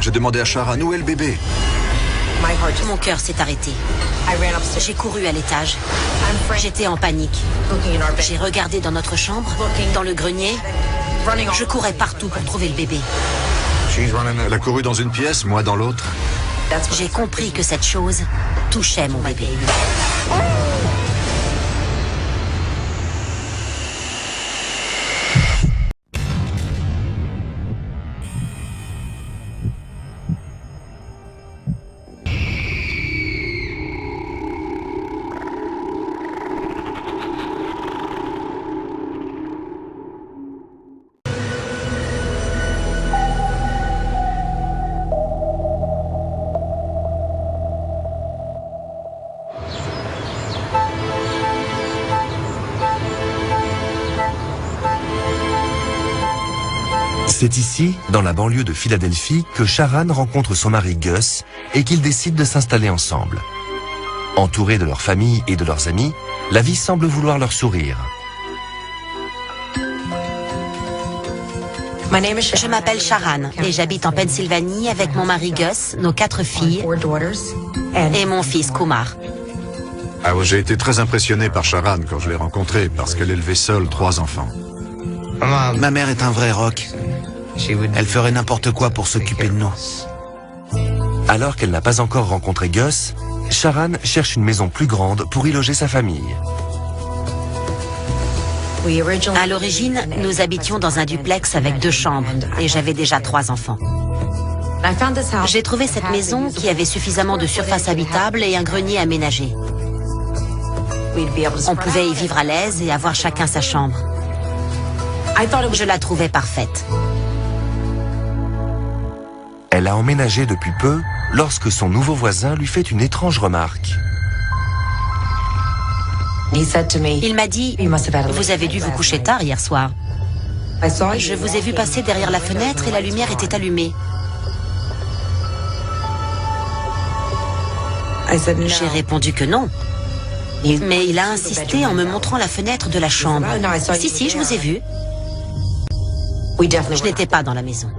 J'ai demandé à Sharon où est le bébé. Mon cœur s'est arrêté. J'ai couru à l'étage. J'étais en panique. J'ai regardé dans notre chambre, dans le grenier. Je courais partout pour trouver le bébé. Elle a couru dans une pièce, moi dans l'autre. J'ai compris que cette chose touchait mon bébé. C'est ici, dans la banlieue de Philadelphie, que Sharon rencontre son mari Gus et qu'ils décident de s'installer ensemble. Entourés de leur famille et de leurs amis, la vie semble vouloir leur sourire. Je m'appelle Sharon et j'habite en Pennsylvanie avec mon mari Gus, nos 4 filles et mon fils Kumar. J'ai été très impressionné par Sharon quand je l'ai rencontrée parce qu'elle élevait seule 3 enfants. Ma mère est un vrai rock. Elle ferait n'importe quoi pour s'occuper de nous. Alors qu'elle n'a pas encore rencontré Gus, Sharon cherche une maison plus grande pour y loger sa famille. À l'origine, nous habitions dans un duplex avec 2 chambres et j'avais déjà 3 enfants. J'ai trouvé cette maison qui avait suffisamment de surface habitable et un grenier aménagé. On pouvait y vivre à l'aise et avoir chacun sa chambre. Je la trouvais parfaite. Elle a emménagé depuis peu lorsque son nouveau voisin lui fait une étrange remarque. Il m'a dit, vous avez dû vous coucher tard hier soir. Je vous ai vu passer derrière la fenêtre et la lumière était allumée. J'ai répondu que non. Mais il a insisté en me montrant la fenêtre de la chambre. Si, je vous ai vu. Je n'étais pas dans la maison.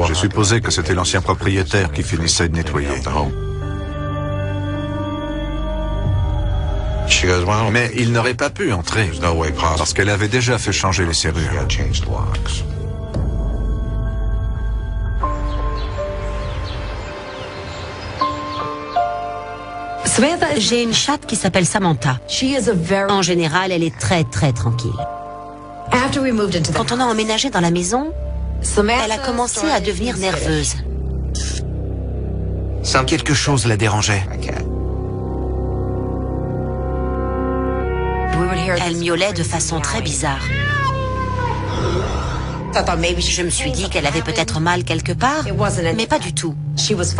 J'ai supposé que c'était l'ancien propriétaire qui finissait de nettoyer. Mais il n'aurait pas pu entrer parce qu'elle avait déjà fait changer les serrures. J'ai une chatte qui s'appelle Samantha. En général, elle est très tranquille. Quand on a emménagé dans la maison, elle a commencé à devenir nerveuse. Quelque chose la dérangeait. Elle miaulait de façon très bizarre. Je me suis dit qu'elle avait peut-être mal quelque part, mais pas du tout.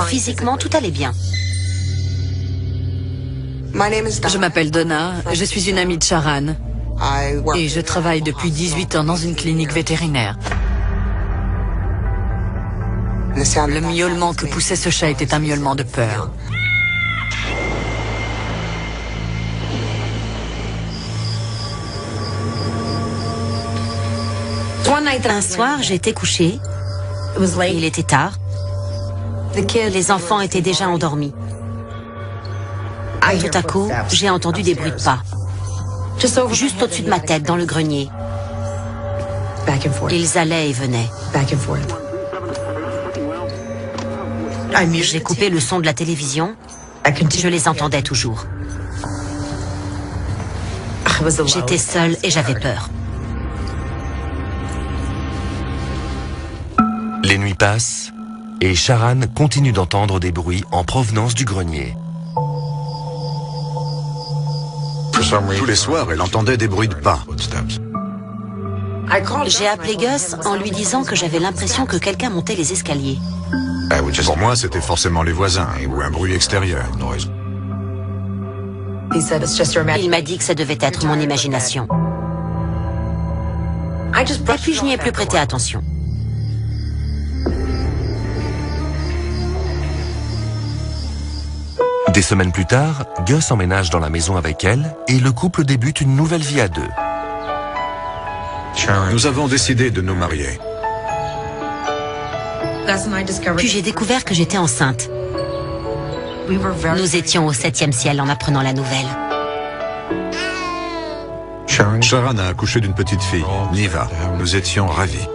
Physiquement, tout allait bien. Je m'appelle Donna, je suis une amie de Sharon et je travaille depuis 18 ans dans une clinique vétérinaire. Le miaulement que poussait ce chat était un miaulement de peur. Un soir, j'étais couchée. Il était tard. Les enfants étaient déjà endormis. Tout à coup, j'ai entendu des bruits de pas. Juste au-dessus de ma tête, dans le grenier. Ils allaient et venaient. J'ai coupé le son de la télévision. Je les entendais toujours. J'étais seule et j'avais peur. Les nuits passent et Sharon continue d'entendre des bruits en provenance du grenier. Tous les soirs, elle entendait des bruits de pas. J'ai appelé Gus en lui disant que j'avais l'impression que quelqu'un montait les escaliers. Pour moi, c'était forcément les voisins ou un bruit extérieur. Il m'a dit que ça devait être mon imagination. Et puis je n'y ai plus prêté attention. Des semaines plus tard, Gus emménage dans la maison avec elle et le couple débute une nouvelle vie à 2. Nous avons décidé de nous marier. Puis j'ai découvert que j'étais enceinte. Nous étions au 7e ciel en apprenant la nouvelle. Sharan a accouché d'une petite fille, Niva. Nous étions ravis.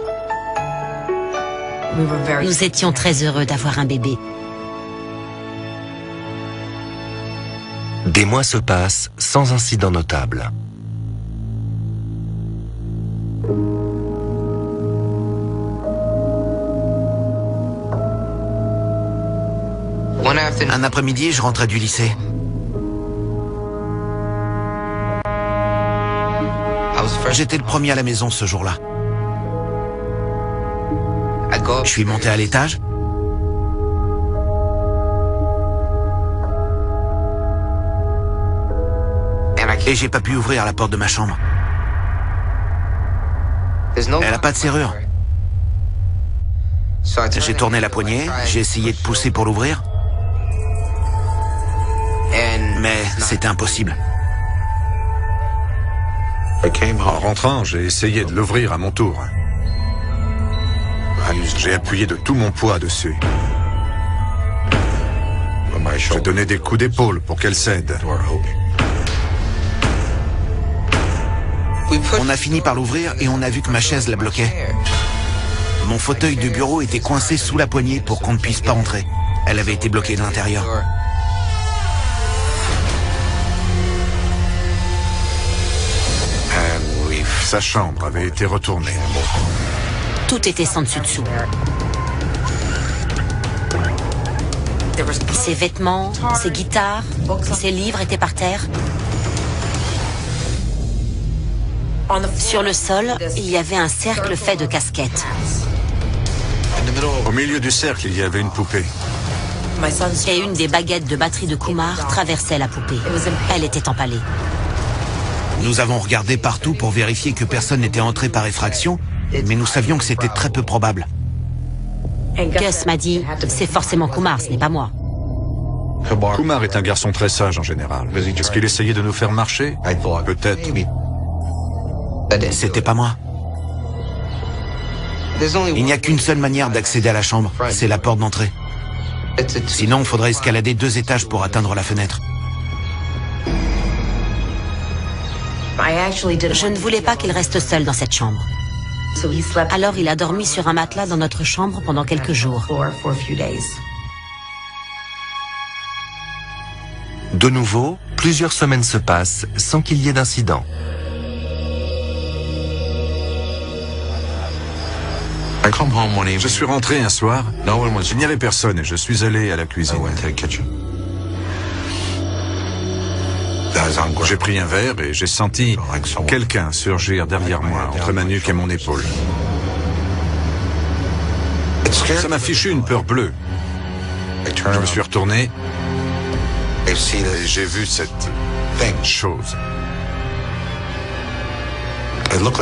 Nous étions très heureux d'avoir un bébé. Des mois se passent sans incident notable. Un après-midi, je rentrais du lycée. J'étais le premier à la maison ce jour-là. Je suis monté à l'étage. Et j'ai pas pu ouvrir la porte de ma chambre. Elle a pas de serrure. J'ai tourné la poignée, j'ai essayé de pousser pour l'ouvrir. Mais c'était impossible. En rentrant, j'ai essayé de l'ouvrir à mon tour. J'ai appuyé de tout mon poids dessus. J'ai donné des coups d'épaule pour qu'elle cède. On a fini par l'ouvrir et on a vu que ma chaise la bloquait. Mon fauteuil de bureau était coincé sous la poignée pour qu'on ne puisse pas entrer. Elle avait été bloquée de l'intérieur. Sa chambre avait été retournée. Tout était sans dessus-dessous. Ses vêtements, ses guitares, ses livres étaient par terre. Sur le sol, il y avait un cercle fait de casquettes. Au milieu du cercle, il y avait une poupée. Et une des baguettes de batterie de Kumar traversait la poupée. Elle était empalée. Nous avons regardé partout pour vérifier que personne n'était entré par effraction, mais nous savions que c'était très peu probable. Gus m'a dit, c'est forcément Kumar, ce n'est pas moi. Kumar est un garçon très sage en général. Est-ce qu'il essayait de nous faire marcher? Peut-être. C'était pas moi. Il n'y a qu'une seule manière d'accéder à la chambre, c'est la porte d'entrée. Sinon, il faudrait escalader 2 étages pour atteindre la fenêtre. Je ne voulais pas qu'il reste seul dans cette chambre. Alors il a dormi sur un matelas dans notre chambre pendant quelques jours. De nouveau, plusieurs semaines se passent sans qu'il y ait d'incident. Je suis rentré un soir, il n'y avait personne et je suis allé à la cuisine. J'ai pris un verre et j'ai senti quelqu'un surgir derrière moi, entre ma nuque et mon épaule. Ça m'a fichu une peur bleue. Je me suis retourné et j'ai vu cette chose.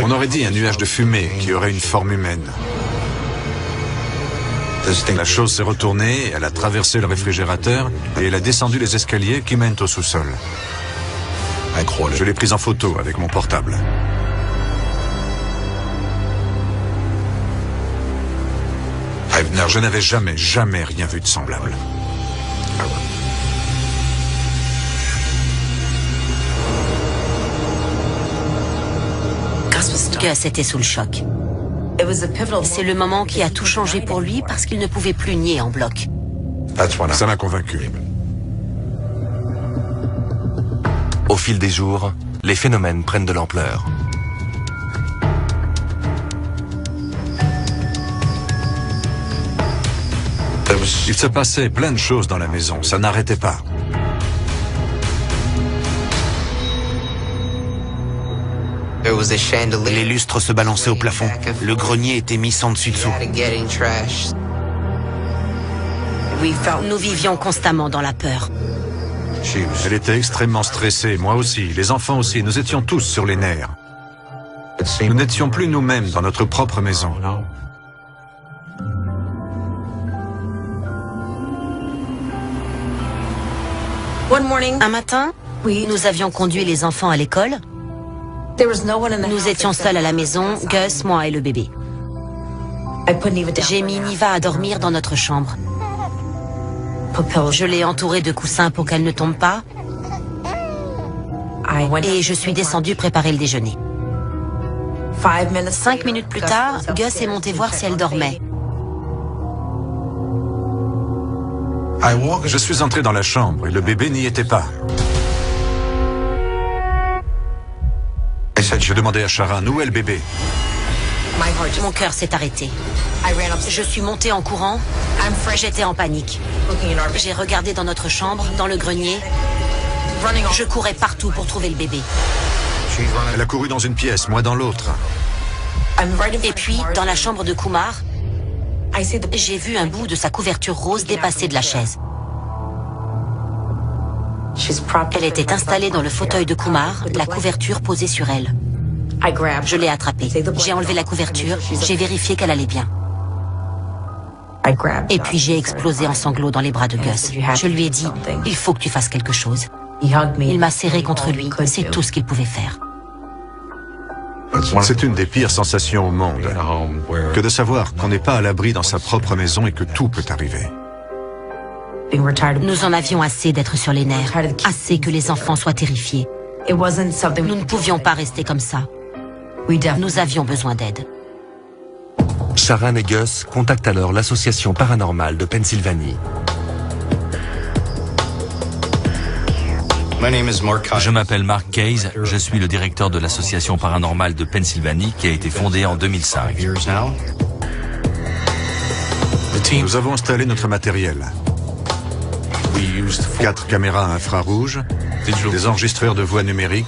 On aurait dit un nuage de fumée qui aurait une forme humaine. La chose s'est retournée, elle a traversé le réfrigérateur et elle a descendu les escaliers qui mènent au sous-sol. Je l'ai prise en photo avec mon portable. Je n'avais jamais rien vu de semblable. Gus était sous le choc. C'est le moment qui a tout changé pour lui parce qu'il ne pouvait plus nier en bloc. Ça m'a convaincu. Au fil des jours, les phénomènes prennent de l'ampleur. Il se passait plein de choses dans la maison, ça n'arrêtait pas. Les lustres se balançaient au plafond. Le grenier était mis sans dessus-dessous. Nous vivions constamment dans la peur. Elle était extrêmement stressée, moi aussi, les enfants aussi, nous étions tous sur les nerfs. Nous n'étions plus nous-mêmes dans notre propre maison. Un matin, nous avions conduit les enfants à l'école. Nous étions seuls à la maison, Gus, moi et le bébé. J'ai mis Niva à dormir dans notre chambre. Je l'ai entourée de coussins pour qu'elle ne tombe pas. Et je suis descendue préparer le déjeuner. 5 minutes plus tard, Gus est monté voir si elle dormait. Je suis entré dans la chambre et le bébé n'y était pas. Je demandais à Sharan où est le bébé. Mon cœur s'est arrêté. Je suis montée en courant. J'étais en panique. J'ai regardé dans notre chambre, dans le grenier. Je courais partout pour trouver le bébé. Elle a couru dans une pièce, moi dans l'autre. Et puis, dans la chambre de Kumar, j'ai vu un bout de sa couverture rose dépasser de la chaise. Elle était installée dans le fauteuil de Kumar, la couverture posée sur elle. Je l'ai attrapée. J'ai enlevé la couverture, j'ai vérifié qu'elle allait bien. Et puis j'ai explosé en sanglots dans les bras de Gus. Je lui ai dit, il faut que tu fasses quelque chose. Il m'a serré contre lui, c'est tout ce qu'il pouvait faire. C'est une des pires sensations au monde, que de savoir qu'on n'est pas à l'abri dans sa propre maison et que tout peut arriver. Nous en avions assez d'être sur les nerfs, assez que les enfants soient terrifiés. Nous ne pouvions pas rester comme ça. Nous avions besoin d'aide. Sharan et Gus contactent alors l'association paranormale de Pennsylvanie. Je m'appelle Mark Case, je suis le directeur de l'association paranormale de Pennsylvanie qui a été fondée en 2005. Nous avons installé notre matériel. 4 caméras à infrarouge, des enregistreurs de voix numériques,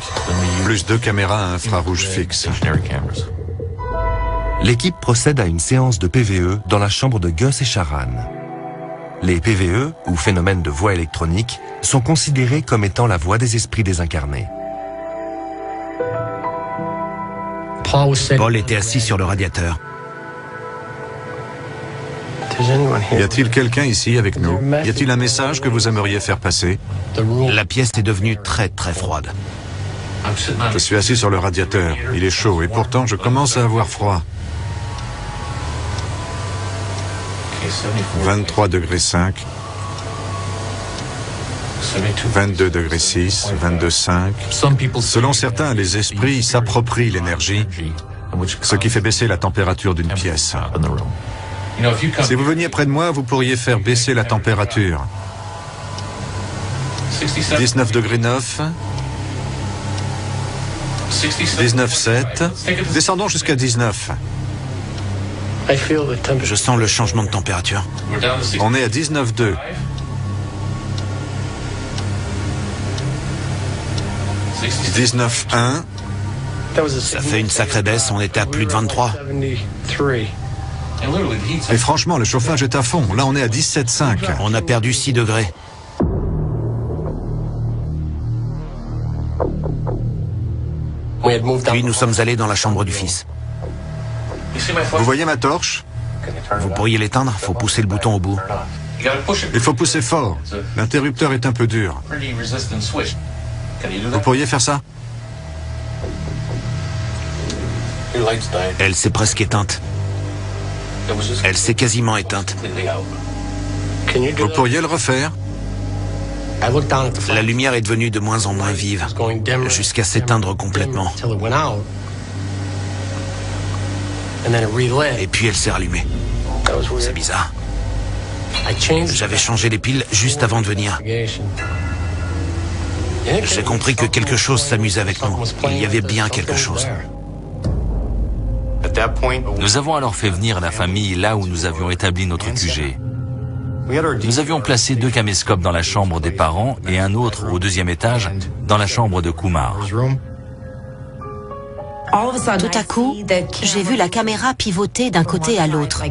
plus 2 caméras à infrarouge fixes. L'équipe procède à une séance de PVE dans la chambre de Gus et Sharan. Les PVE, ou phénomènes de voix électronique, sont considérés comme étant la voix des esprits désincarnés. Paul était assis sur le radiateur. Y a-t-il quelqu'un ici avec nous? Y a-t-il un message que vous aimeriez faire passer? La pièce est devenue très très froide. Je suis assis sur le radiateur. Il est chaud et pourtant je commence à avoir froid. 23 degrés 5. 22 degrés 6, 22 5. Selon certains, les esprits s'approprient l'énergie, ce qui fait baisser la température d'une pièce. Si vous veniez près de moi, vous pourriez faire baisser la température. 19 degrés 9. 19 7. Descendons jusqu'à 19. Je sens le changement de température. On est à 19,2. 19,1. Ça fait une sacrée baisse, on était à plus de 23. Et franchement, le chauffage est à fond. Là, on est à 17,5. On a perdu 6 degrés. Puis nous sommes allés dans la chambre du fils. Vous voyez ma torche? Vous pourriez l'éteindre? Faut pousser le bouton au bout. Il faut pousser fort. L'interrupteur est un peu dur. Vous pourriez faire ça? Elle s'est presque éteinte. Elle s'est quasiment éteinte. Vous pourriez le refaire? La lumière est devenue de moins en moins vive, jusqu'à s'éteindre complètement. Et puis elle s'est rallumée. C'est bizarre. J'avais changé les piles juste avant de venir. J'ai compris que quelque chose s'amusait avec nous. Il y avait bien quelque chose. Nous avons alors fait venir la famille là où nous avions établi notre QG. Nous avions placé 2 caméscopes dans la chambre des parents et un autre au 2e étage dans la chambre de Kumar. Tout à coup, j'ai vu la caméra pivoter d'un côté à l'autre.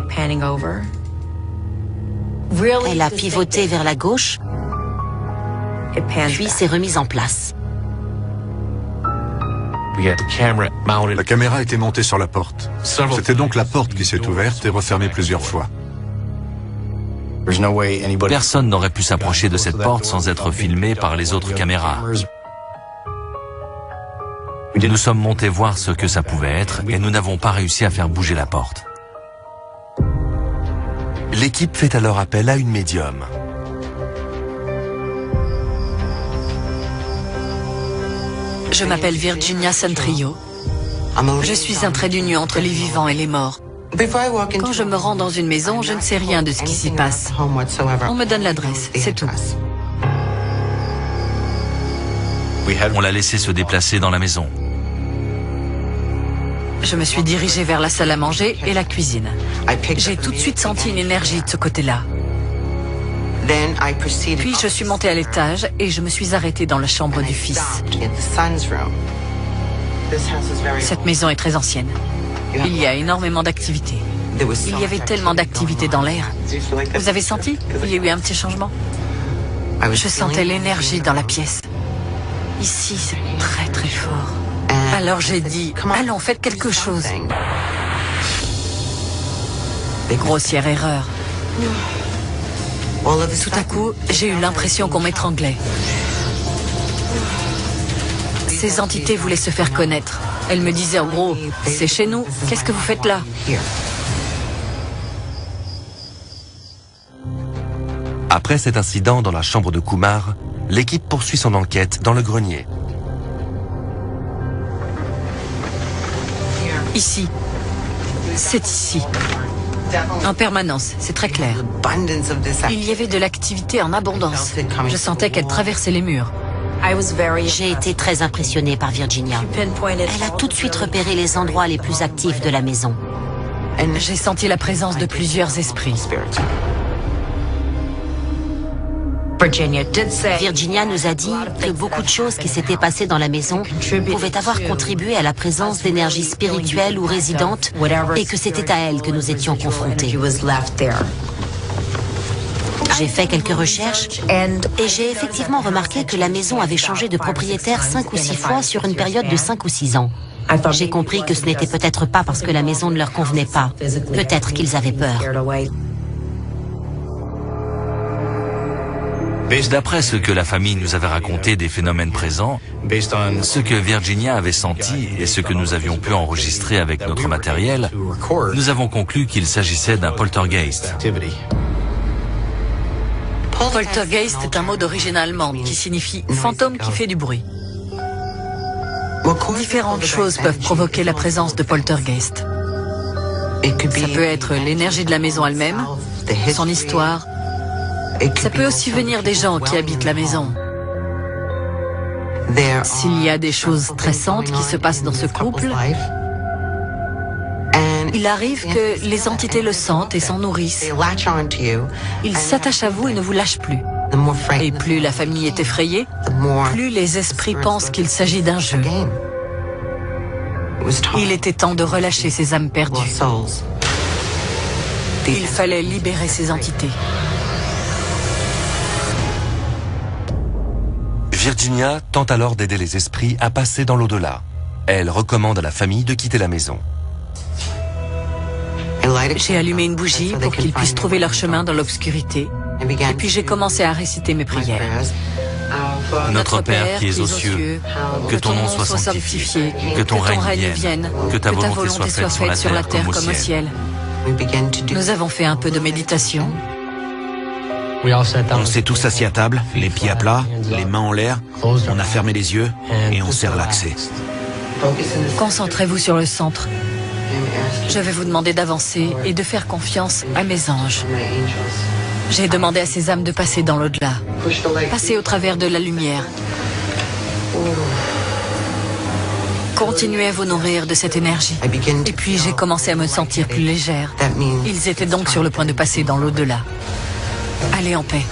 Elle a pivoté vers la gauche, puis s'est remise en place. La caméra était montée sur la porte. C'était donc la porte qui s'est ouverte et refermée plusieurs fois. Personne n'aurait pu s'approcher de cette porte sans être filmé par les autres caméras. Nous sommes montés voir ce que ça pouvait être et nous n'avons pas réussi à faire bouger la porte. L'équipe fait alors appel à une médium. Je m'appelle Virginia Santrillo. Je suis un trait d'union entre les vivants et les morts. Quand je me rends dans une maison, je ne sais rien de ce qui s'y passe. On me donne l'adresse, c'est tout. On l'a laissé se déplacer dans la maison. Je me suis dirigée vers la salle à manger et la cuisine. J'ai tout de suite senti une énergie de ce côté-là. Puis je suis montée à l'étage et je me suis arrêtée dans la chambre du fils. Cette maison est très ancienne. Il y a énormément d'activités. Il y avait tellement d'activités dans l'air. Vous avez senti? Il y a eu un petit changement. Je sentais l'énergie dans la pièce. Ici, c'est très très fort. Alors j'ai dit, allons, faites quelque chose. Grossière erreur. Tout à coup, j'ai eu l'impression qu'on m'étranglait. Ces entités voulaient se faire connaître. Elles me disaient en gros, c'est chez nous, qu'est-ce que vous faites là? Après cet incident dans la chambre de Kumar, l'équipe poursuit son enquête dans le grenier. Ici. C'est ici. En permanence, c'est très clair. Il y a de l'activité en abondance. Je sentais qu'elle traversait les murs. J'ai été très impressionnée par Virginia. Elle a tout de suite repéré les endroits les plus actifs de la maison. J'ai senti la présence de plusieurs esprits. Virginia nous a dit que beaucoup de choses qui s'étaient passées dans la maison pouvaient avoir contribué à la présence d'énergie spirituelle ou résidente et que c'était à elle que nous étions confrontés. J'ai fait quelques recherches et j'ai effectivement remarqué que la maison avait changé de propriétaire 5 ou 6 fois sur une période de 5 ou 6 ans. J'ai compris que ce n'était peut-être pas parce que la maison ne leur convenait pas. Peut-être qu'ils avaient peur. D'après ce que la famille nous avait raconté des phénomènes présents, ce que Virginia avait senti et ce que nous avions pu enregistrer avec notre matériel, nous avons conclu qu'il s'agissait d'un poltergeist. Poltergeist est un mot d'origine allemande qui signifie fantôme qui fait du bruit. Différentes choses peuvent provoquer la présence de poltergeist. Ça peut être l'énergie de la maison elle-même, son histoire. Ça peut aussi venir des gens qui habitent la maison. S'il y a des choses stressantes qui se passent dans ce couple, il arrive que les entités le sentent et s'en nourrissent. Ils s'attachent à vous et ne vous lâchent plus. Et plus la famille est effrayée, plus les esprits pensent qu'il s'agit d'un jeu. Il était temps de relâcher ces âmes perdues. Il fallait libérer ces entités. Virginia tente alors d'aider les esprits à passer dans l'au-delà. Elle recommande à la famille de quitter la maison. J'ai allumé une bougie pour qu'ils puissent trouver leur chemin dans l'obscurité. Et puis j'ai commencé à réciter mes prières. Notre Père qui es aux cieux, que ton nom soit sanctifié, que ton règne vienne, que ta volonté soit faite sur la terre comme au ciel. Nous avons fait un peu de méditation. On s'est tous assis à table, les pieds à plat, les mains en l'air, on a fermé les yeux et on s'est relaxé. Concentrez-vous sur le centre. Je vais vous demander d'avancer et de faire confiance à mes anges. J'ai demandé à ces âmes de passer dans l'au-delà, passer au travers de la lumière. Continuez à vous nourrir de cette énergie. Et puis j'ai commencé à me sentir plus légère. Ils étaient donc sur le point de passer dans l'au-delà. Allez en paix.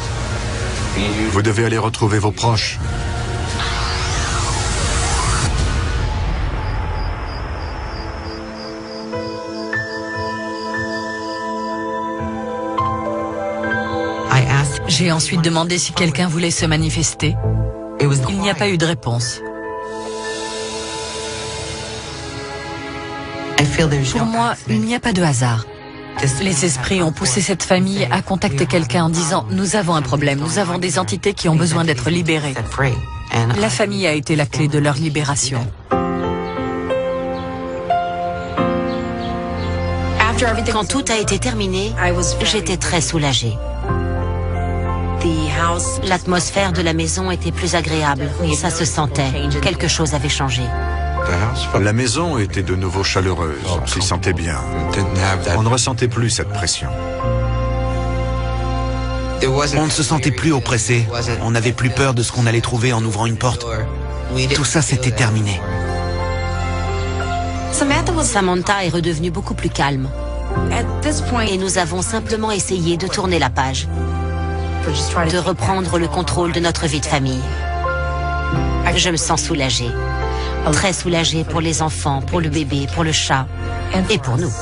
Vous devez aller retrouver vos proches. J'ai ensuite demandé si quelqu'un voulait se manifester. Il n'y a pas eu de réponse. Pour moi, il n'y a pas de hasard. Les esprits ont poussé cette famille à contacter quelqu'un en disant « Nous avons un problème, nous avons des entités qui ont besoin d'être libérées ». La famille a été la clé de leur libération. Quand tout a été terminé, j'étais très soulagée. L'atmosphère de la maison était plus agréable. Ça se sentait. Quelque chose avait changé. La maison était de nouveau chaleureuse. On s'y sentait bien. On ne ressentait plus cette pression. On ne se sentait plus oppressé. On n'avait plus peur de ce qu'on allait trouver en ouvrant une porte. Tout ça, c'était terminé. Samantha est redevenue beaucoup plus calme. Et nous avons simplement essayé de tourner la page, de reprendre le contrôle de notre vie de famille. Je me sens soulagée. Très soulagée pour les enfants, pour le bébé, pour le chat et pour nous.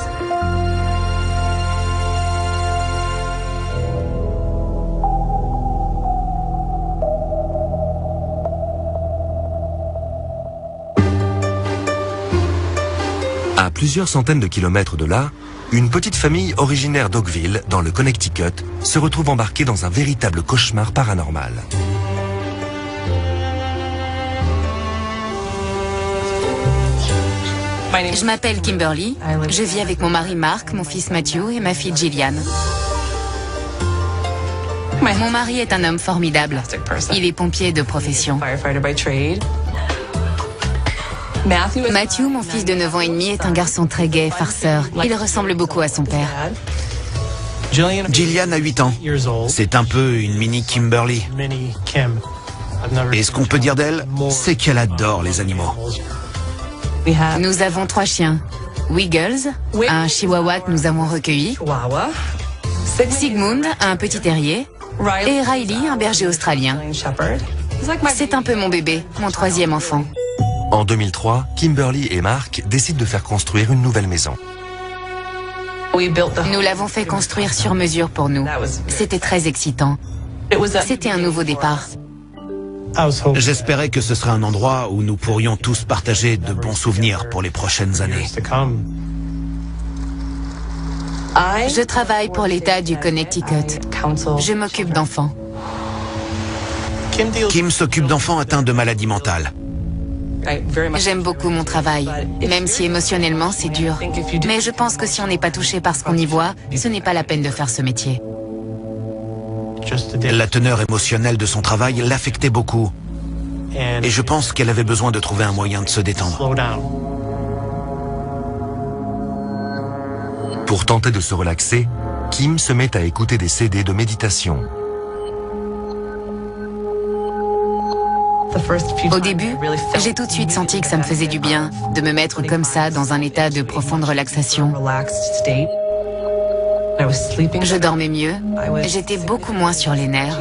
À plusieurs centaines de kilomètres de là, une petite famille originaire d'Oakville, dans le Connecticut, se retrouve embarquée dans un véritable cauchemar paranormal. Je m'appelle Kimberly, je vis avec mon mari Mark, mon fils Matthew et ma fille Gillian. Mon mari est un homme formidable. Il est pompier de profession. Matthew, mon fils de 9 ans et demi, est un garçon très gai, farceur. Il ressemble beaucoup à son père. Gillian a 8 ans. C'est un peu une mini Kimberly. Et ce qu'on peut dire d'elle, c'est qu'elle adore les animaux. Nous avons 3 chiens. Wiggles, un chihuahua que nous avons recueilli. Sigmund, un petit terrier. Et Riley, un berger australien. C'est un peu mon bébé, mon 3e enfant. En 2003, Kimberly et Mark décident de faire construire une nouvelle maison. Nous l'avons fait construire sur mesure pour nous. C'était très excitant. C'était un nouveau départ. J'espérais que ce serait un endroit où nous pourrions tous partager de bons souvenirs pour les prochaines années. Je travaille pour l'État du Connecticut. Je m'occupe d'enfants. Kim s'occupe d'enfants atteints de maladies mentales. J'aime beaucoup mon travail, même si émotionnellement c'est dur. Mais je pense que si on n'est pas touché par ce qu'on y voit, ce n'est pas la peine de faire ce métier. La teneur émotionnelle de son travail l'affectait beaucoup. Et je pense qu'elle avait besoin de trouver un moyen de se détendre. Pour tenter de se relaxer, Kim se met à écouter des CD de méditation. Au début, j'ai tout de suite senti que ça me faisait du bien de me mettre comme ça dans un état de profonde relaxation. Je dormais mieux, j'étais beaucoup moins sur les nerfs.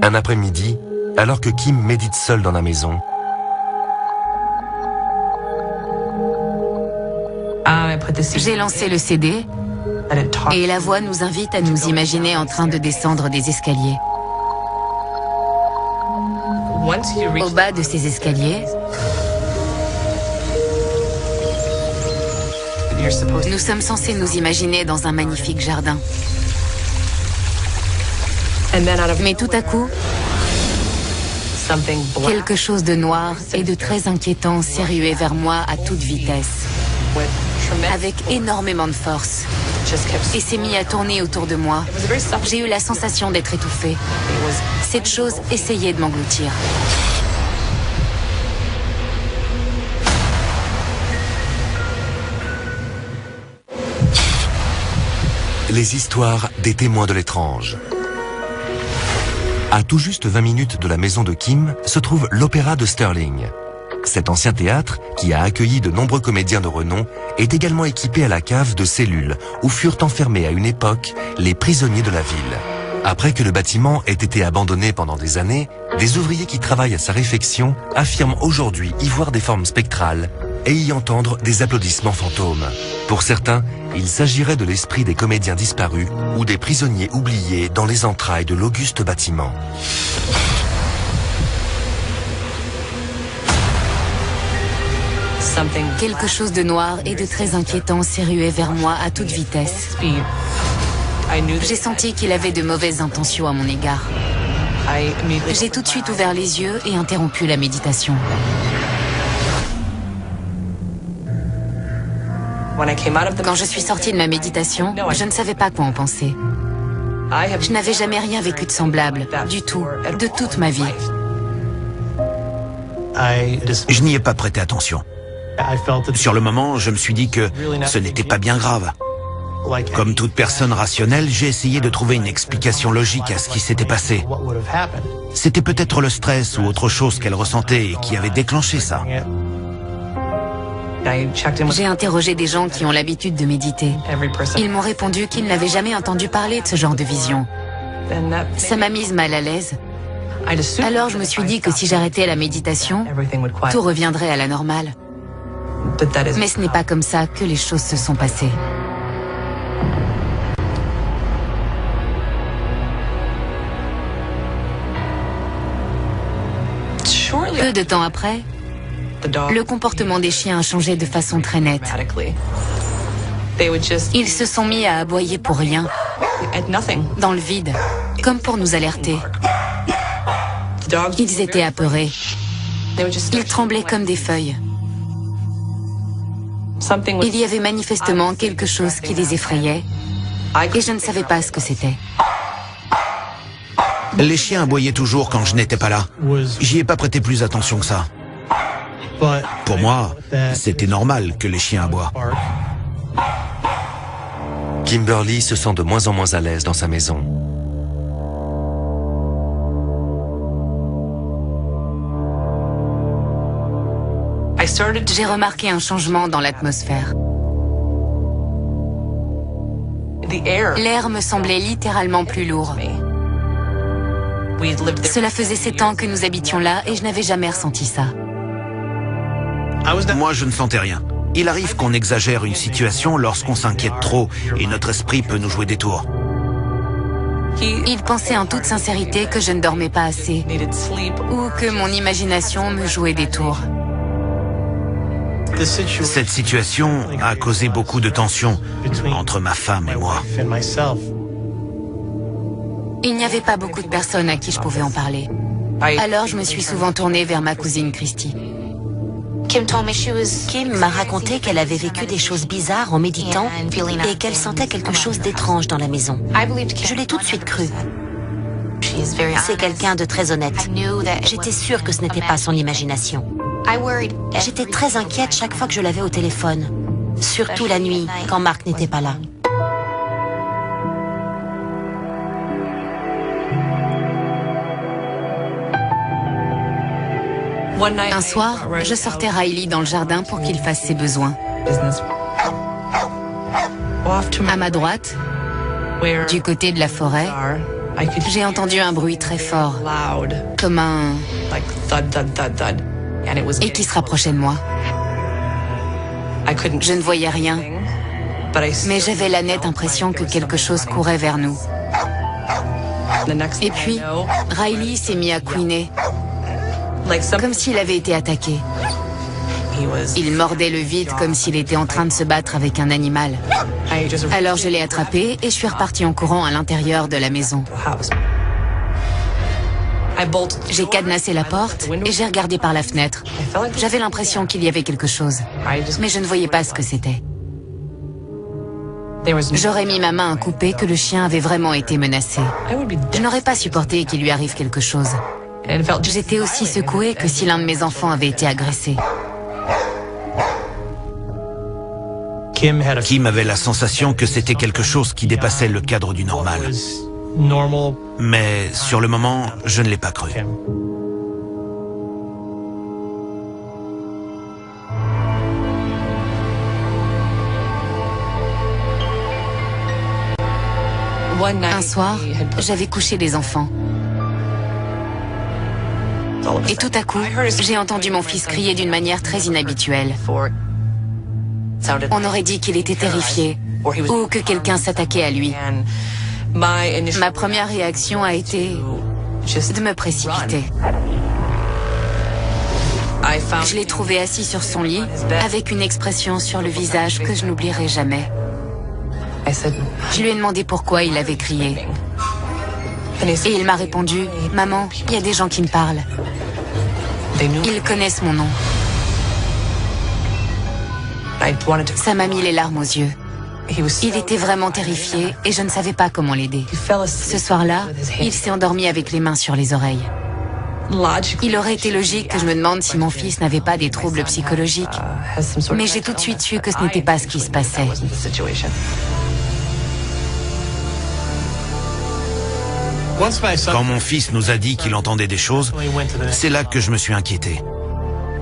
Un après-midi, alors que Kim médite seule dans la maison, j'ai lancé le CD et la voix nous invite à nous imaginer en train de descendre des escaliers. Au bas de ces escaliers, nous sommes censés nous imaginer dans un magnifique jardin. Mais tout à coup, quelque chose de noir et de très inquiétant s'est rué vers moi à toute vitesse, avec énormément de force, et s'est mis à tourner autour de moi. J'ai eu la sensation d'être étouffée. Cette chose essayait de m'engloutir. Les histoires des témoins de l'étrange. À tout juste 20 minutes de la maison de Kim se trouve l'Opéra de Stirling. Cet ancien théâtre, qui a accueilli de nombreux comédiens de renom, est également équipé à la cave de cellules où furent enfermés à une époque les prisonniers de la ville. Après que le bâtiment ait été abandonné pendant des années, des ouvriers qui travaillent à sa réfection affirment aujourd'hui y voir des formes spectrales et y entendre des applaudissements fantômes. Pour certains, il s'agirait de l'esprit des comédiens disparus ou des prisonniers oubliés dans les entrailles de l'auguste bâtiment. Quelque chose de noir et de très inquiétant s'est rué vers moi à toute vitesse. J'ai senti qu'il avait de mauvaises intentions à mon égard. J'ai tout de suite ouvert les yeux et interrompu la méditation. Quand je suis sortie de ma méditation, je ne savais pas quoi en penser. Je n'avais jamais rien vécu de semblable, du tout, de toute ma vie. Je n'y ai pas prêté attention. Sur le moment, je me suis dit que ce n'était pas bien grave. Comme toute personne rationnelle, j'ai essayé de trouver une explication logique à ce qui s'était passé. C'était peut-être le stress ou autre chose qu'elle ressentait et qui avait déclenché ça. J'ai interrogé des gens qui ont l'habitude de méditer. Ils m'ont répondu qu'ils n'avaient jamais entendu parler de ce genre de vision. Ça m'a mise mal à l'aise. Alors je me suis dit que si j'arrêtais la méditation, tout reviendrait à la normale. Mais ce n'est pas comme ça que les choses se sont passées. Peu de temps après, le comportement des chiens a changé de façon très nette. Ils se sont mis à aboyer pour rien, dans le vide, comme pour nous alerter. Ils étaient apeurés. Ils tremblaient comme des feuilles. Il y avait manifestement quelque chose qui les effrayait, et je ne savais pas ce que c'était. Les chiens aboyaient toujours quand je n'étais pas là. J'y ai pas prêté plus attention que ça. Pour moi, c'était normal que les chiens aboient. Kimberly se sent de moins en moins à l'aise dans sa maison. J'ai remarqué un changement dans l'atmosphère. L'air me semblait littéralement plus lourd. Cela faisait 7 ans que nous habitions là et je n'avais jamais ressenti ça. Moi, je ne sentais rien. Il arrive qu'on exagère une situation lorsqu'on s'inquiète trop et notre esprit peut nous jouer des tours. Il pensait en toute sincérité que je ne dormais pas assez ou que mon imagination me jouait des tours. Cette situation a causé beaucoup de tensions entre ma femme et moi. Il n'y avait pas beaucoup de personnes à qui je pouvais en parler. Alors je me suis souvent tournée vers ma cousine Christy. Kim m'a raconté qu'elle avait vécu des choses bizarres en méditant et qu'elle sentait quelque chose d'étrange dans la maison. Je l'ai tout de suite cru. C'est quelqu'un de très honnête. J'étais sûre que ce n'était pas son imagination. J'étais très inquiète chaque fois que je l'avais au téléphone, surtout la nuit, quand Mark n'était pas là. Un soir, je sortais Riley dans le jardin pour qu'il fasse ses besoins. À ma droite, du côté de la forêt, j'ai entendu un bruit très fort, comme un... et qui se rapprochait de moi. Je ne voyais rien, mais j'avais la nette impression que quelque chose courait vers nous. Et puis, Riley s'est mis à couiner, comme s'il avait été attaqué. Il mordait le vide comme s'il était en train de se battre avec un animal. Alors je l'ai attrapé et je suis repartie en courant à l'intérieur de la maison. J'ai cadenassé la porte et j'ai regardé par la fenêtre. J'avais l'impression qu'il y avait quelque chose, mais je ne voyais pas ce que c'était. J'aurais mis ma main à couper que le chien avait vraiment été menacé. Je n'aurais pas supporté qu'il lui arrive quelque chose. J'étais aussi secouée que si l'un de mes enfants avait été agressé. Kim avait la sensation que c'était quelque chose qui dépassait le cadre du normal. Mais sur le moment, je ne l'ai pas cru. Un soir, j'avais couché les enfants. Et tout à coup, j'ai entendu mon fils crier d'une manière très inhabituelle. On aurait dit qu'il était terrifié ou que quelqu'un s'attaquait à lui. Ma première réaction a été de me précipiter. Je l'ai trouvé assis sur son lit avec une expression sur le visage que je n'oublierai jamais. Je lui ai demandé pourquoi il avait crié. Et il m'a répondu, « Maman, il y a des gens qui me parlent. Ils connaissent mon nom. » Ça m'a mis les larmes aux yeux. Il était vraiment terrifié et je ne savais pas comment l'aider. Ce soir-là, il s'est endormi avec les mains sur les oreilles. Il aurait été logique que je me demande si mon fils n'avait pas des troubles psychologiques. Mais j'ai tout de suite su que ce n'était pas ce qui se passait. Quand mon fils nous a dit qu'il entendait des choses, c'est là que je me suis inquiété.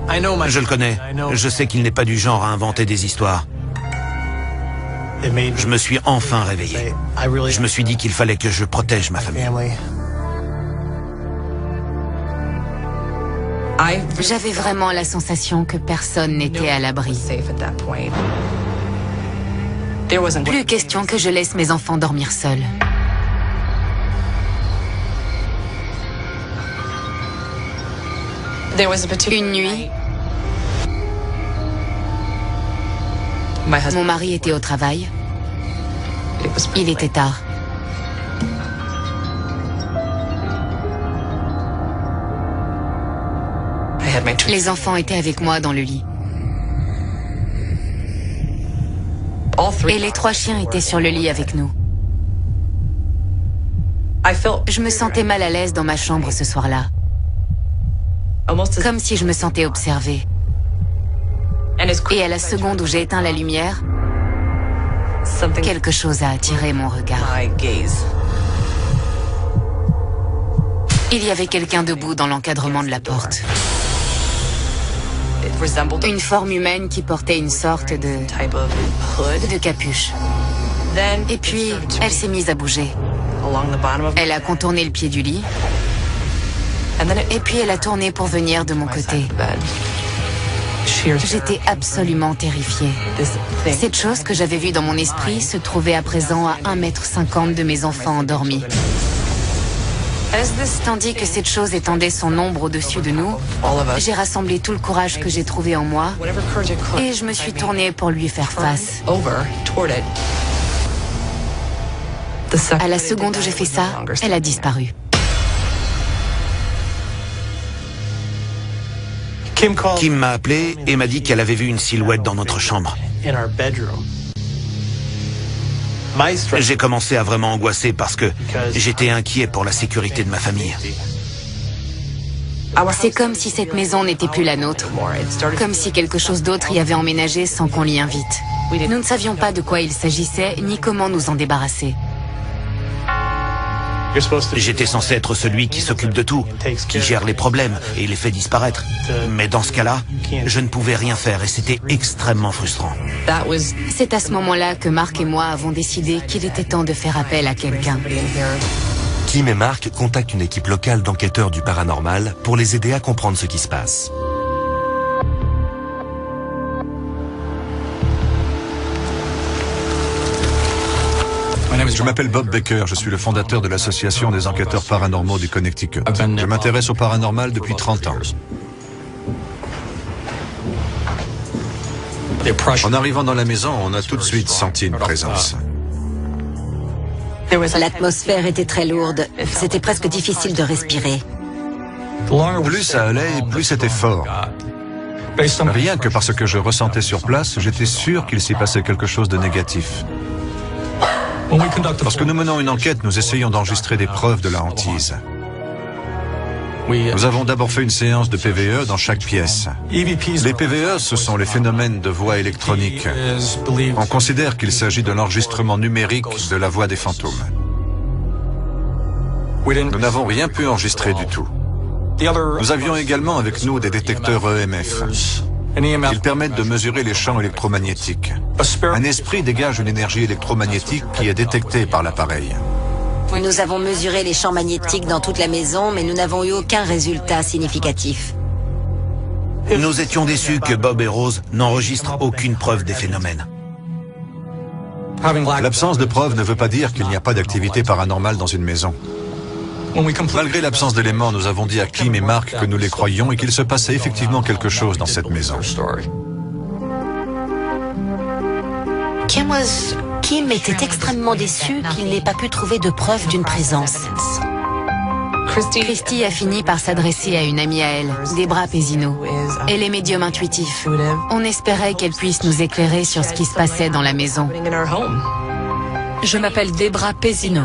Je le connais. Je sais qu'il n'est pas du genre à inventer des histoires. Je me suis enfin réveillé. Je me suis dit qu'il fallait que je protège ma famille. J'avais vraiment la sensation que personne n'était à l'abri. Plus question que je laisse mes enfants dormir seuls. Une nuit, mon mari était au travail. Il était tard. Les enfants étaient avec moi dans le lit. Et les 3 chiens étaient sur le lit avec nous. Je me sentais mal à l'aise dans ma chambre ce soir-là. Comme si je me sentais observée. Et à la seconde où j'ai éteint la lumière, quelque chose a attiré mon regard. Il y avait quelqu'un debout dans l'encadrement de la porte. Une forme humaine qui portait une sorte de capuche. Et puis, elle s'est mise à bouger. Elle a contourné le pied du lit. Et puis elle a tourné pour venir de mon côté. J'étais absolument terrifiée. Cette chose que j'avais vue dans mon esprit se trouvait à présent à 1,50 m de mes enfants endormis. Tandis que cette chose étendait son ombre au-dessus de nous, j'ai rassemblé tout le courage que j'ai trouvé en moi et je me suis tournée pour lui faire face. À la seconde où j'ai fait ça, elle a disparu. Kim m'a appelé et m'a dit qu'elle avait vu une silhouette dans notre chambre. J'ai commencé à vraiment angoisser parce que j'étais inquiet pour la sécurité de ma famille. C'est comme si cette maison n'était plus la nôtre. Comme si quelque chose d'autre y avait emménagé sans qu'on l'y invite. Nous ne savions pas de quoi il s'agissait, ni comment nous en débarrasser. J'étais censé être celui qui s'occupe de tout, qui gère les problèmes et les fait disparaître. Mais dans ce cas-là, je ne pouvais rien faire et c'était extrêmement frustrant. C'est à ce moment-là que Mark et moi avons décidé qu'il était temps de faire appel à quelqu'un. Kim et Mark contactent une équipe locale d'enquêteurs du paranormal pour les aider à comprendre ce qui se passe. Je m'appelle Bob Baker, je suis le fondateur de l'association des enquêteurs paranormaux du Connecticut. Je m'intéresse au paranormal depuis 30 ans. En arrivant dans la maison, on a tout de suite senti une présence. L'atmosphère était très lourde. C'était presque difficile de respirer. Plus ça allait, plus c'était fort. Rien que parce que je ressentais sur place, j'étais sûr qu'il s'y passait quelque chose de négatif. Lorsque nous menons une enquête, nous essayons d'enregistrer des preuves de la hantise. Nous avons d'abord fait une séance de PVE dans chaque pièce. Les PVE, ce sont les phénomènes de voix électronique. On considère qu'il s'agit de l'enregistrement numérique de la voix des fantômes. Nous n'avons rien pu enregistrer du tout. Nous avions également avec nous des détecteurs EMF. Ils permettent de mesurer les champs électromagnétiques. Un esprit dégage une énergie électromagnétique qui est détectée par l'appareil. Nous avons mesuré les champs magnétiques dans toute la maison, mais nous n'avons eu aucun résultat significatif. Nous étions déçus que Bob et Rose n'enregistrent aucune preuve des phénomènes. L'absence de preuves ne veut pas dire qu'il n'y a pas d'activité paranormale dans une maison. Malgré l'absence d'éléments, nous avons dit à Kim et Mark que nous les croyions et qu'il se passait effectivement quelque chose dans cette maison. Kim était extrêmement déçu qu'il n'ait pas pu trouver de preuve d'une présence. Christy a fini par s'adresser à une amie à elle, Debra Pesino. Elle est médium intuitif. On espérait qu'elle puisse nous éclairer sur ce qui se passait dans la maison. Je m'appelle Debra Pesino.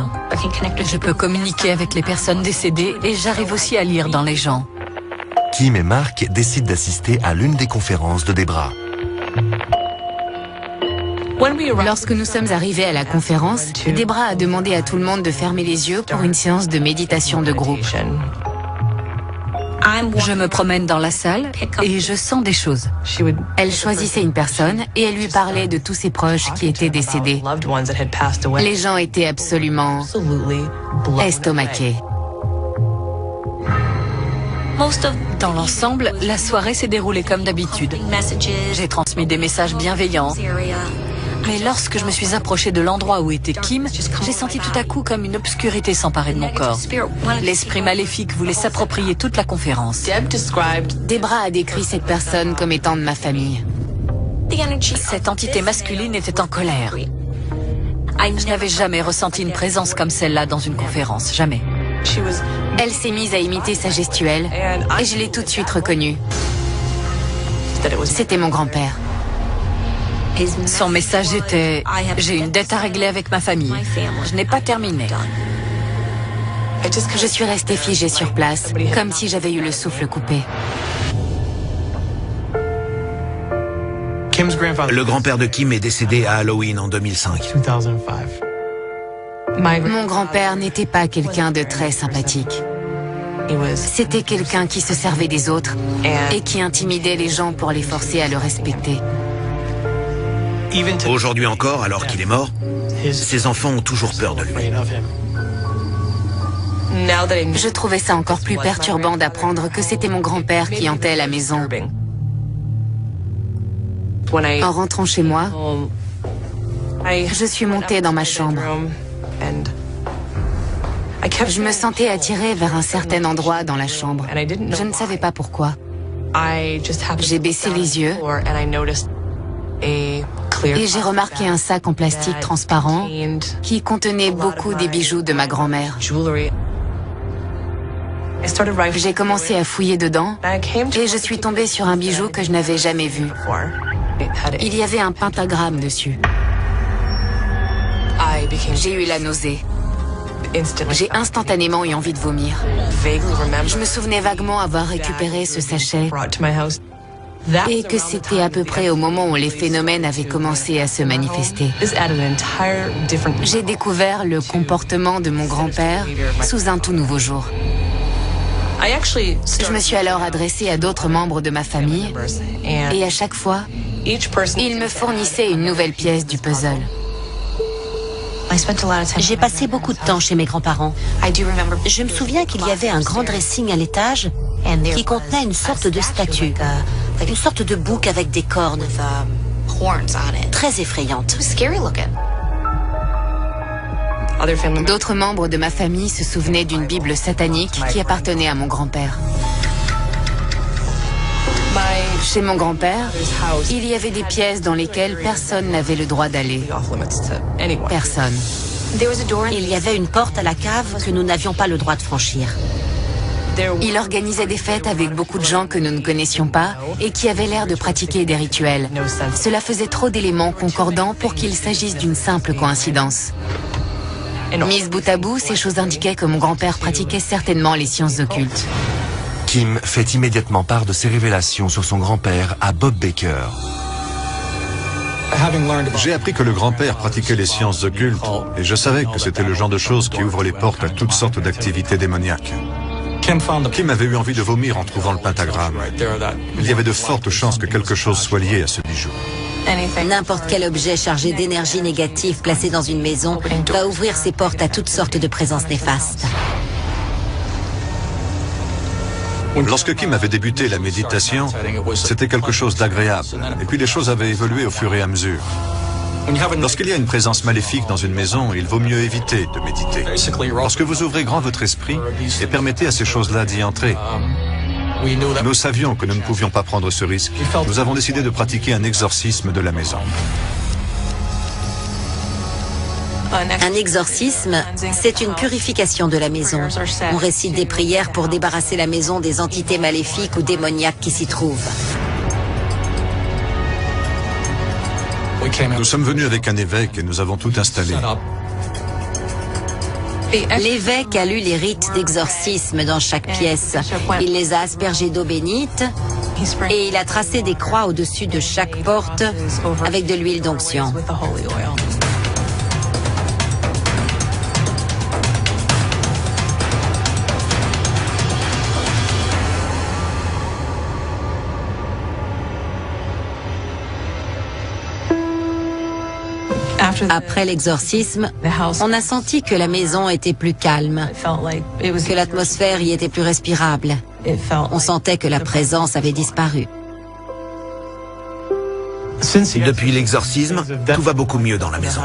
Je peux communiquer avec les personnes décédées et j'arrive aussi à lire dans les gens. Kim et Mark décident d'assister à l'une des conférences de Debra. Lorsque nous sommes arrivés à la conférence, Debra a demandé à tout le monde de fermer les yeux pour une séance de méditation de groupe. Je me promène dans la salle et je sens des choses. Elle choisissait une personne et elle lui parlait de tous ses proches qui étaient décédés. Les gens étaient absolument estomaqués. Dans l'ensemble, la soirée s'est déroulée comme d'habitude. J'ai transmis des messages bienveillants. Mais lorsque je me suis approchée de l'endroit où était Kim, j'ai senti tout à coup comme une obscurité s'emparer de mon corps. L'esprit maléfique voulait s'approprier toute la conférence. Debra a décrit cette personne comme étant de ma famille. Cette entité masculine était en colère. Je n'avais jamais ressenti une présence comme celle-là dans une conférence, jamais. Elle s'est mise à imiter sa gestuelle et je l'ai tout de suite reconnue. C'était mon grand-père. Son message était « J'ai une dette à régler avec ma famille. Je n'ai pas terminé. » Je suis restée figée sur place, comme si j'avais eu le souffle coupé. Le grand-père de Kim est décédé à Halloween en 2005. Mon grand-père n'était pas quelqu'un de très sympathique. C'était quelqu'un qui se servait des autres et qui intimidait les gens pour les forcer à le respecter. Aujourd'hui encore, alors qu'il est mort, ses enfants ont toujours peur de lui. Je trouvais ça encore plus perturbant d'apprendre que c'était mon grand-père qui hantait la maison. En rentrant chez moi, je suis montée dans ma chambre. Je me sentais attirée vers un certain endroit dans la chambre. Je ne savais pas pourquoi. J'ai baissé les yeux et j'ai remarqué un sac en plastique transparent qui contenait beaucoup des bijoux de ma grand-mère. J'ai commencé à fouiller dedans et je suis tombée sur un bijou que je n'avais jamais vu. Il y avait un pentagramme dessus. J'ai eu la nausée. J'ai instantanément eu envie de vomir. Je me souvenais vaguement avoir récupéré ce sachet et que c'était à peu près au moment où les phénomènes avaient commencé à se manifester. J'ai découvert le comportement de mon grand-père sous un tout nouveau jour. Je me suis alors adressée à d'autres membres de ma famille et à chaque fois, ils me fournissaient une nouvelle pièce du puzzle. J'ai passé beaucoup de temps chez mes grands-parents. Je me souviens qu'il y avait un grand dressing à l'étage qui contenait une sorte de statue, une sorte de bouc avec des cornes, très effrayante. D'autres membres de ma famille se souvenaient d'une Bible satanique qui appartenait à mon grand-père. Chez mon grand-père, il y avait des pièces dans lesquelles personne n'avait le droit d'aller. Personne. Il y avait une porte à la cave que nous n'avions pas le droit de franchir. Il organisait des fêtes avec beaucoup de gens que nous ne connaissions pas et qui avaient l'air de pratiquer des rituels. Cela faisait trop d'éléments concordants pour qu'il s'agisse d'une simple coïncidence. Mise bout à bout, ces choses indiquaient que mon grand-père pratiquait certainement les sciences occultes. Kim fait immédiatement part de ses révélations sur son grand-père à Bob Baker. J'ai appris que le grand-père pratiquait les sciences occultes et je savais que c'était le genre de choses qui ouvre les portes à toutes sortes d'activités démoniaques. Kim avait eu envie de vomir en trouvant le pentagramme. Il y avait de fortes chances que quelque chose soit lié à ce bijou. N'importe quel objet chargé d'énergie négative placé dans une maison va ouvrir ses portes à toutes sortes de présences néfastes. Lorsque Kim avait débuté la méditation, c'était quelque chose d'agréable. Et puis les choses avaient évolué au fur et à mesure. Lorsqu'il y a une présence maléfique dans une maison, il vaut mieux éviter de méditer. Lorsque vous ouvrez grand votre esprit et permettez à ces choses-là d'y entrer. Nous savions que nous ne pouvions pas prendre ce risque. Nous avons décidé de pratiquer un exorcisme de la maison. Un exorcisme, c'est une purification de la maison. On récite des prières pour débarrasser la maison des entités maléfiques ou démoniaques qui s'y trouvent. Nous sommes venus avec un évêque et nous avons tout installé. L'évêque a lu les rites d'exorcisme dans chaque pièce. Il les a aspergés d'eau bénite et il a tracé des croix au-dessus de chaque porte avec de l'huile d'onction. Après l'exorcisme, on a senti que la maison était plus calme, que l'atmosphère y était plus respirable. On sentait que la présence avait disparu. Depuis l'exorcisme, tout va beaucoup mieux dans la maison.